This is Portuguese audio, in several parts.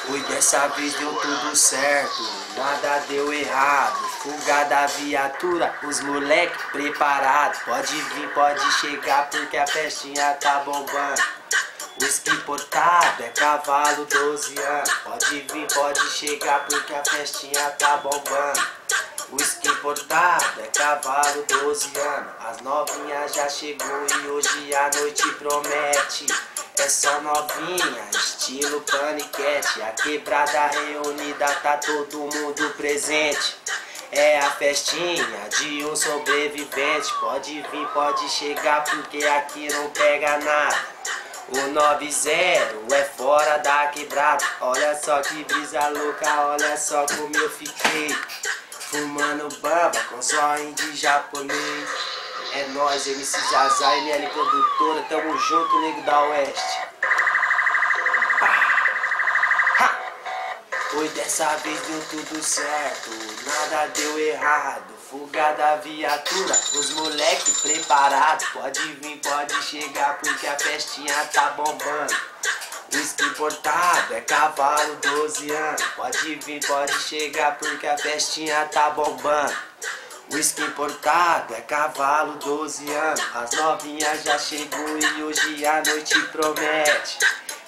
Oi, dessa vez deu tudo certo, nada deu errado. Fuga da viatura, os moleque preparado. Pode vir, pode chegar porque a festinha tá bombando. Whisky importado é cavalo 12 anos. Pode vir, pode chegar porque a festinha tá bombando. Whisky importado é cavalo 12 anos. As novinhas já chegou e hoje a noite promete. É só novinha, estilo paniquete. A quebrada reunida, tá todo mundo presente. É a festinha de um sobrevivente. Pode vir, pode chegar porque aqui não pega nada. O 90 é fora da quebrada. Olha só que brisa louca, olha só como eu fiquei. Fumando baba com zóio de japonês. É nóis, MC Zazá, ML Produtora. Tamo junto, nego da Oeste. Oi, dessa vez deu tudo certo, nada deu errado. Fuga da viatura, os moleque preparado. Pode vir, pode chegar porque a festinha tá bombando. Whisky importado é cavalo 12 anos. Pode vir, pode chegar porque a festinha tá bombando. Whisky importado é cavalo 12 anos. As novinhas já chegou e hoje a noite promete.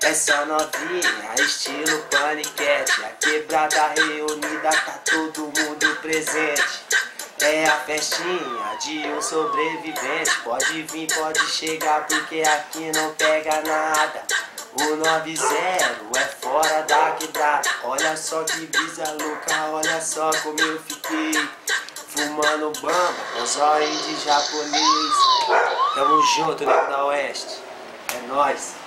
Essa novinha, estilo paniquete. A quebrada reunida, tá todo mundo presente. É a festinha de um sobrevivente. Pode vir, pode chegar porque aqui não pega nada. O 90 é fora da quebrada. Olha só que brisa louca, olha só como eu fiquei. Fumando bamba com zóio de japonês. Tamo junto, nego da Oeste. É nóis.